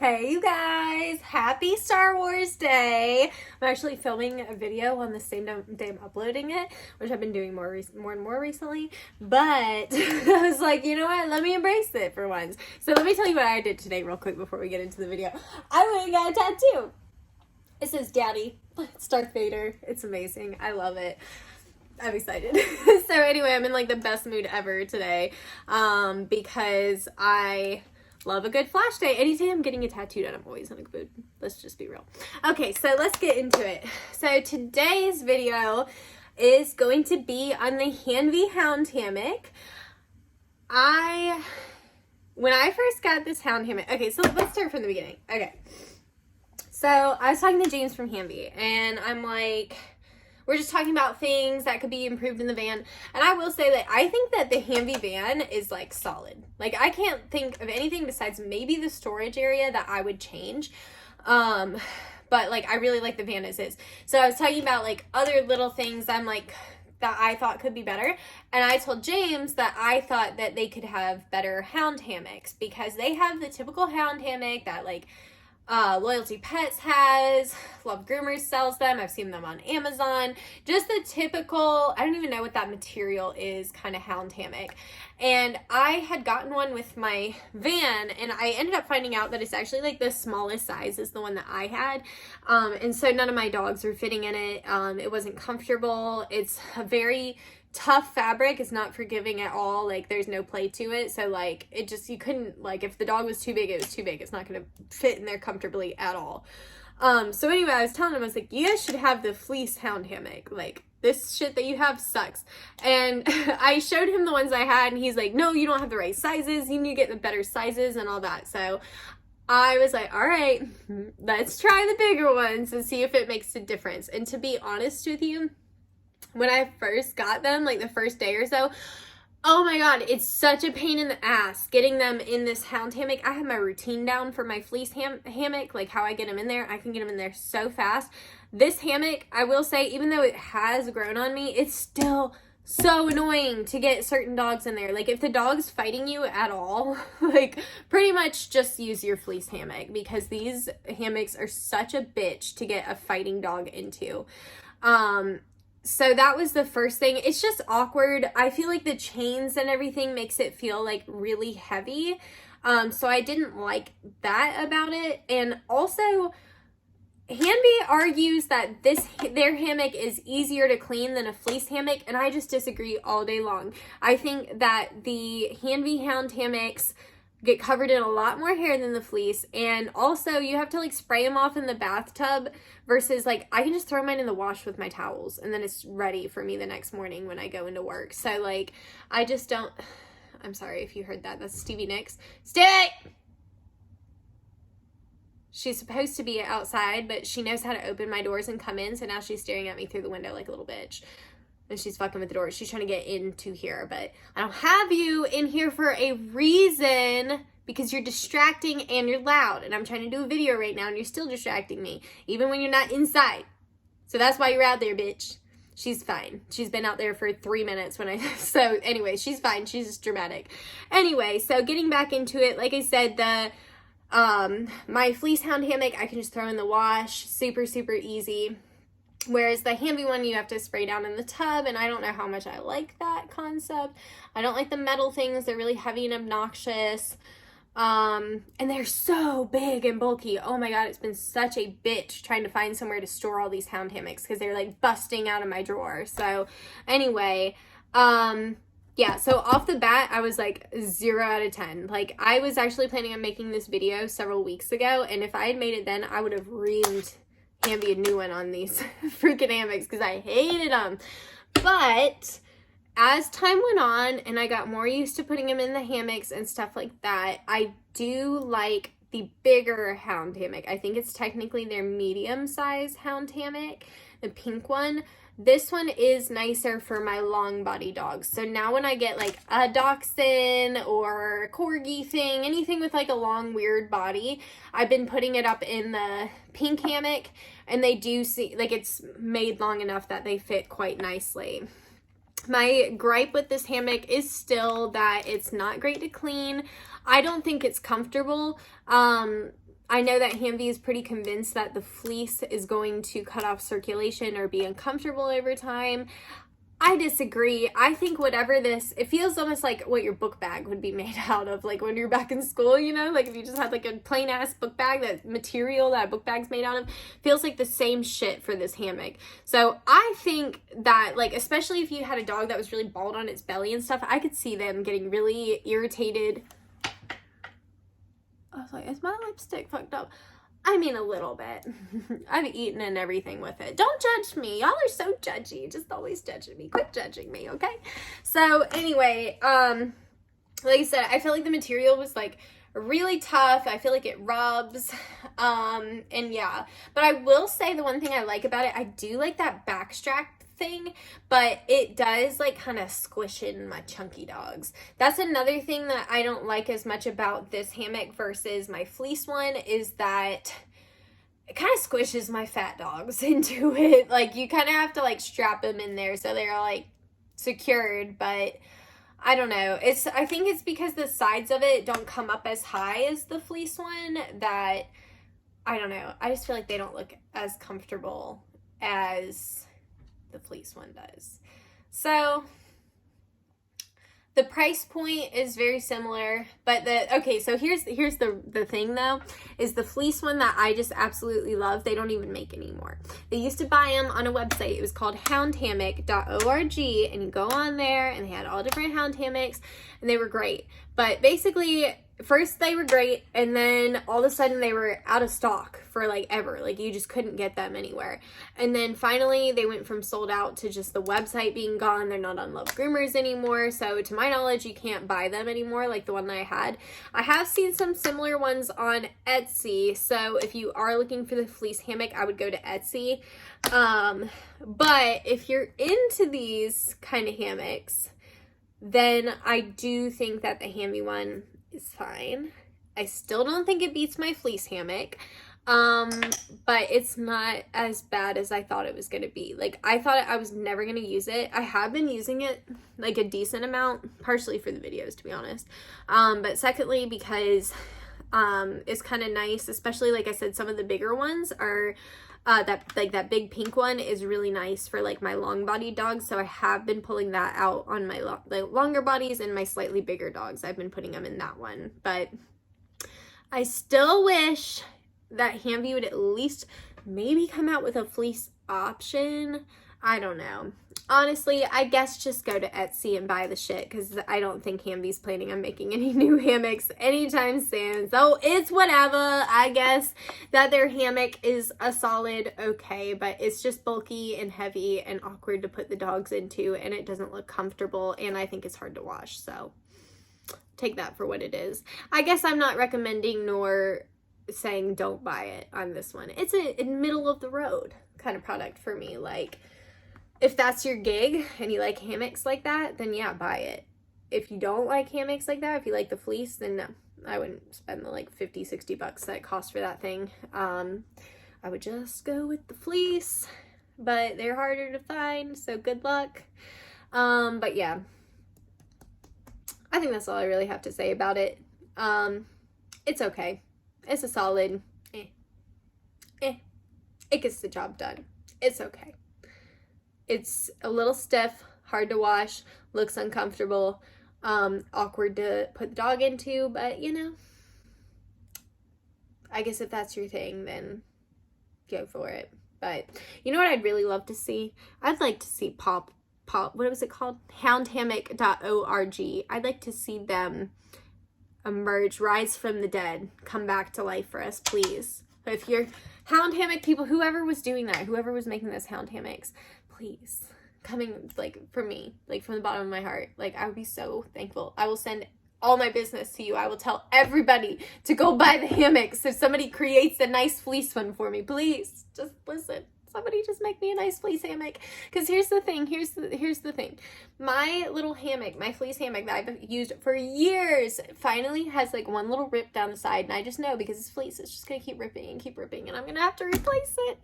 Hey you guys, happy Star Wars Day. I'm actually filming a video on the same day I'm uploading it, which I've been doing more and more recently, but I was like, you know what, let me embrace it for once. So let me tell you what I did today real quick before we get into the video. I went and got a tattoo. It says Daddy. It's Darth Vader. It's amazing. I love it. I'm excited. So anyway, I'm in like the best mood ever today because I love a good flash day. Anytime I'm getting a tattoo done, I'm always in a good mood. Let's just be real. Okay, so let's get into it. So today's video is going to be on the Hanvey Hound hammock. When I first got this Hound hammock, okay, so let's start from the beginning. Okay, so I was talking to James from Hammock, and I'm like, we're just talking about things that could be improved in the van. And I will say that I think that the Hanvey van is like solid. Like I can't think of anything besides maybe the storage area that I would change. But like I really like the van as is. So I was talking about like other little things I'm like that I thought could be better. And I told James that I thought that they could have better Hound hammocks because they have the typical Hound hammock that like Loyalty Pets has, Love Groomers sells them, I've seen them on Amazon, just the typical, I don't even know what that material is, kind of Hound hammock. And I had gotten one with my van, and I ended up finding out that it's actually like the smallest size is the one that I had, and so none of my dogs were fitting in it. It wasn't comfortable. It's a very tough fabric. It's not forgiving at all. Like there's no play to it, so like it just, you couldn't, like if the dog was too big, it was too big. It's not going to fit in there comfortably at all. So anyway, I was telling him, I was like, you guys should have the fleece Hound hammock. Like this shit that you have sucks. And I showed him the ones I had, and he's like, no, you don't have the right sizes, you need to get the better sizes and all that. So I was like, all right, let's try the bigger ones and see if it makes a difference. And to be honest with you, when I first got them, like the first day or so, oh my god, it's such a pain in the ass getting them in this Hound hammock. I have my routine down for my fleece hammock, like how I get them in there. I can get them in there so fast. This hammock, I will say, even though it has grown on me, it's still so annoying to get certain dogs in there. Like if the dog's fighting you at all, like pretty much just use your fleece hammock because these hammocks are such a bitch to get a fighting dog into. So that was the first thing. It's just awkward. I feel like the chains and everything makes it feel like really heavy. So I didn't like that about it. And also, Hanvey argues that their hammock is easier to clean than a fleece hammock, and I just disagree all day long. I think that the Hanvey Hound hammocks get covered in a lot more hair than the fleece, and also you have to like spray them off in the bathtub versus like I can just throw mine in the wash with my towels and then it's ready for me the next morning when I go into work. So like I just don't, I'm sorry if you heard that, that's Stevie Nicks. Stevie! She's supposed to be outside, but she knows how to open my doors and come in, so now she's staring at me through the window like a little bitch. And she's fucking with the door. She's trying to get into here, but I don't have you in here for a reason because you're distracting and you're loud. And I'm trying to do a video right now and you're still distracting me, even when you're not inside. So that's why you're out there, bitch. She's fine. She's been out there for 3 minutes so anyway, she's fine. She's just dramatic. Anyway, so getting back into it, like I said, my fleece Hound hammock, I can just throw in the wash. Super, super easy. Whereas the Hanvey one, you have to spray down in the tub, and I don't know how much I like that concept. I don't like the metal things. They're really heavy and obnoxious. And they're so big and bulky. Oh my god, it's been such a bitch trying to find somewhere to store all these Hound hammocks because they're like busting out of my drawer. So anyway, yeah, so off the bat, I was like 0 out of 10. Like, I was actually planning on making this video several weeks ago, and if I had made it then, I would have reamed Hanvey a new one on these freaking hammocks because I hated them. But as time went on and I got more used to putting them in the hammocks and stuff like that, I do like the bigger Hound hammock. I think it's technically their medium size Hound hammock, the pink one. This one is nicer for my long body dogs. So now when I get like a dachshund or corgi thing, anything with like a long weird body, I've been putting it up in the pink hammock, and they do see like it's made long enough that they fit quite nicely. My gripe with this hammock is still that it's not great to clean. I don't think it's comfortable. I know that Hanvey is pretty convinced that the fleece is going to cut off circulation or be uncomfortable over time. I disagree. I think whatever this, it feels almost like what your book bag would be made out of, like when you're back in school, you know, like if you just had like a plain ass book bag, that material that a book bag's made out of feels like the same shit for this hammock. So I think that, like, especially if you had a dog that was really bald on its belly and stuff, I could see them getting really irritated. I was like, is my lipstick fucked up? I mean, a little bit. I've eaten and everything with it. Don't judge me. Y'all are so judgy. Just always judging me. Quit judging me, okay? So, anyway, like I said, I feel like the material was, like, really tough. I feel like it rubs. And, yeah. But I will say the one thing I like about it, I do like that backstrap thing, but it does like kind of squish in my chunky dogs. That's another thing that I don't like as much about this hammock versus my fleece one, is that it kind of squishes my fat dogs into it. Like, you kind of have to like strap them in there so they're like secured, but I don't know. I think it's because the sides of it don't come up as high as the fleece one that, I don't know. I just feel like they don't look as comfortable as the fleece one does. So the price point is very similar, but so here's the thing though, is the fleece one that I just absolutely love, they don't even make anymore. They used to buy them on a website. It was called houndhammock.org, and you go on there and they had all different hound hammocks and they were great. But basically, first they were great, and then all of a sudden they were out of stock for like ever. Like, you just couldn't get them anywhere. And then finally they went from sold out to just the website being gone. They're not on Love Groomers anymore. So to my knowledge, you can't buy them anymore like the one that I had. I have seen some similar ones on Etsy. So if you are looking for the fleece hammock, I would go to Etsy. But if you're into these kind of hammocks, then I do think that the Hamvey one is fine. I still don't think it beats my fleece hammock, but it's not as bad as I thought it was going to be. Like, I thought I was never going to use it. I have been using it like a decent amount, partially for the videos, to be honest, but secondly because it's kind of nice, especially like I said, some of the bigger ones are that big pink one is really nice for like my long bodied dogs. So I have been pulling that out on my longer bodies, and my slightly bigger dogs, I've been putting them in that one. But I still wish that Hamvey would at least maybe come out with a fleece option. I don't know. Honestly, I guess just go to Etsy and buy the shit, because I don't think Hamvey's planning on making any new hammocks anytime soon. So it's whatever. I guess that their hammock is a solid okay, but it's just bulky and heavy and awkward to put the dogs into, and it doesn't look comfortable, and I think it's hard to wash. So take that for what it is. I guess I'm not recommending nor saying don't buy it on this one. It's a middle of the road kind of product for me. Like, if that's your gig and you like hammocks like that, then yeah, buy it. If you don't like hammocks like that, if you like the fleece, then no, I wouldn't spend the like $50-$60 that it costs for that thing. I would just go with the fleece, but they're harder to find, so good luck. But yeah, I think that's all I really have to say about it. It's okay. It's a solid It gets the job done. It's okay. It's a little stiff, hard to wash, looks uncomfortable, awkward to put the dog into, but you know, I guess if that's your thing, then go for it. But you know what I'd really love to see? I'd like to see what was it called? Houndhammock.org. I'd like to see them emerge, rise from the dead, come back to life for us, please. If you're Hound hammock people, whoever was doing that, whoever was making those hound hammocks, please, coming, like, for me, like, from the bottom of my heart, like, I would be so thankful. I will send all my business to you. I will tell everybody to go buy the hammocks if somebody creates a nice fleece one for me. Please, just listen. Somebody just make me a nice fleece hammock. Because here's the thing. Here's the thing. My little hammock, my fleece hammock that I've used for years, finally has like one little rip down the side. And I just know because it's fleece, it's just going to keep ripping. And I'm going to have to replace it.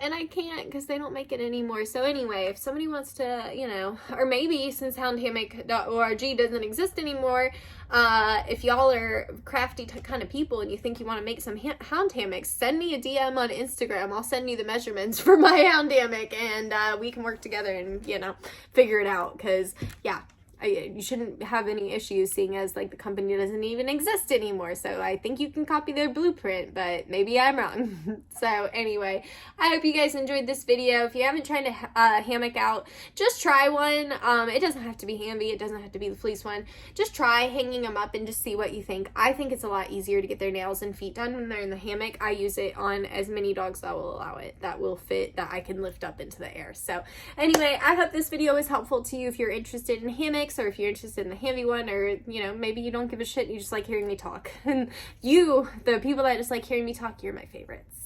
And I can't because they don't make it anymore. So anyway, if somebody wants to, you know, or maybe since houndhammock.org doesn't exist anymore, If y'all are crafty kind of people and you think you want to make some hound hammocks, send me a DM on Instagram. I'll send you the measurements for my hound hammock, and we can work together and, you know, figure it out. Because, yeah, you shouldn't have any issues, seeing as like the company doesn't even exist anymore. So I think you can copy their blueprint, but maybe I'm wrong. So anyway, I hope you guys enjoyed this video. If you haven't tried a hammock out, just try one. It doesn't have to be Hanvey. It doesn't have to be the fleece one. Just try hanging them up and just see what you think. I think it's a lot easier to get their nails and feet done when they're in the hammock. I use it on as many dogs that will allow it, that will fit, that I can lift up into the air. So anyway, I hope this video was helpful to you if you're interested in hammocks, or if you're interested in the Hanvey one, or, you know, maybe you don't give a shit, you just like hearing me talk. And you, the people that just like hearing me talk, you're my favorites.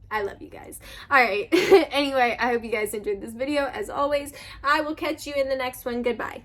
I love you guys. All right. Anyway, I hope you guys enjoyed this video. As always, I will catch you in the next one. Goodbye.